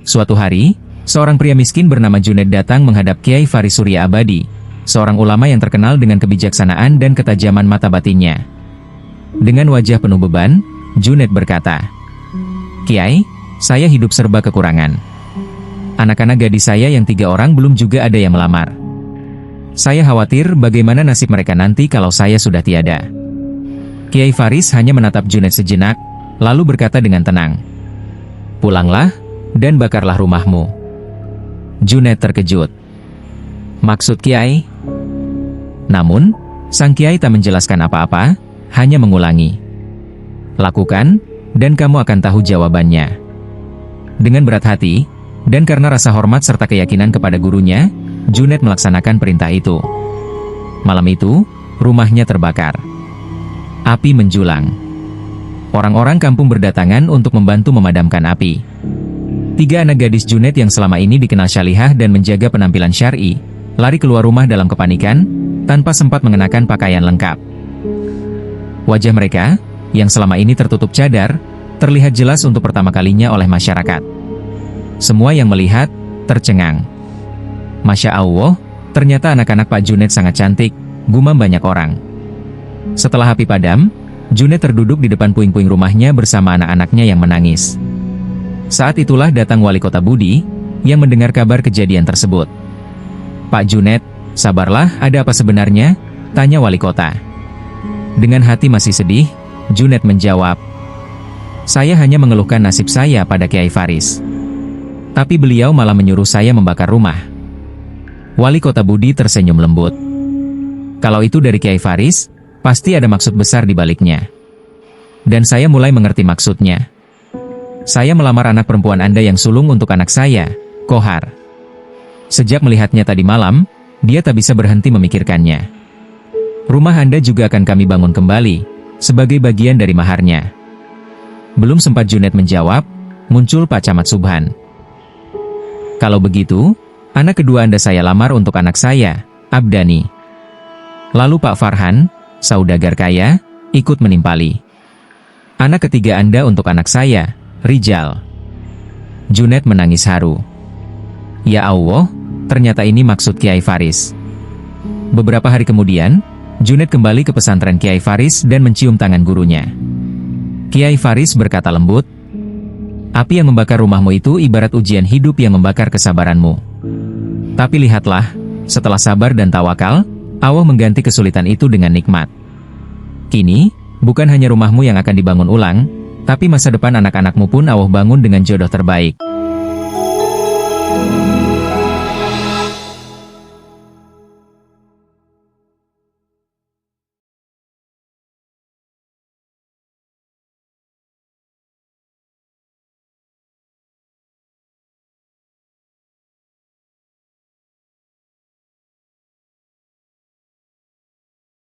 Suatu hari, seorang pria miskin bernama Junaid datang menghadap Kiai Faris Surya Abadi, seorang ulama yang terkenal dengan kebijaksanaan dan ketajaman mata batinnya. Dengan wajah penuh beban, Junaid berkata, "Kiai, saya hidup serba kekurangan. Anak-anak gadis saya yang 3 orang belum juga ada yang melamar. Saya khawatir bagaimana nasib mereka nanti kalau saya sudah tiada." Kiai Faris hanya menatap Junaid sejenak, lalu berkata dengan tenang, "Pulanglah, dan bakarlah rumahmu." Junaid terkejut. "Maksud Kiai?" Namun, sang Kiai tak menjelaskan apa-apa, hanya mengulangi, "Lakukan, dan kamu akan tahu jawabannya." Dengan berat hati, dan karena rasa hormat serta keyakinan kepada gurunya, Junaid melaksanakan perintah itu. Malam itu, rumahnya terbakar. Api menjulang. Orang-orang kampung berdatangan untuk membantu memadamkan api. 3 anak gadis Junaid yang selama ini dikenal syalihah dan menjaga penampilan syar'i, lari keluar rumah dalam kepanikan, tanpa sempat mengenakan pakaian lengkap. Wajah mereka, yang selama ini tertutup cadar, terlihat jelas untuk pertama kalinya oleh masyarakat. Semua yang melihat, tercengang. "Masya Allah, ternyata anak-anak Pak Junaid sangat cantik," gumam banyak orang. Setelah api padam, Junaid terduduk di depan puing-puing rumahnya bersama anak-anaknya yang menangis. Saat itulah datang Wali Kota Budi, yang mendengar kabar kejadian tersebut. "Pak Junaid, sabarlah, ada apa sebenarnya?" tanya Wali Kota. Dengan hati masih sedih, Junaid menjawab, "Saya hanya mengeluhkan nasib saya pada Kiai Faris. Tapi beliau malah menyuruh saya membakar rumah." Wali Kota Budi tersenyum lembut. "Kalau itu dari Kiai Faris, pasti ada maksud besar di baliknya. Dan saya mulai mengerti maksudnya. Saya melamar anak perempuan Anda yang sulung untuk anak saya, Kohar. Sejak melihatnya tadi malam, dia tak bisa berhenti memikirkannya. Rumah Anda juga akan kami bangun kembali, sebagai bagian dari maharnya." Belum sempat Junaid menjawab, muncul Pak Camat Subhan. "Kalau begitu, anak kedua Anda saya lamar untuk anak saya, Abdani. Lalu Pak Farhan, saudagar kaya, ikut menimpali. Anak ketiga Anda untuk anak saya, Rijal." Junaid menangis haru. Ya Allah, ternyata ini maksud Kiai Faris. Beberapa hari kemudian, Junaid kembali ke pesantren Kiai Faris dan mencium tangan gurunya. Kiai Faris berkata lembut, "Api yang membakar rumahmu itu ibarat ujian hidup yang membakar kesabaranmu. Tapi lihatlah, setelah sabar dan tawakal, Allah mengganti kesulitan itu dengan nikmat. Kini, bukan hanya rumahmu yang akan dibangun ulang, tapi masa depan anak-anakmu pun Allah bangun dengan jodoh terbaik."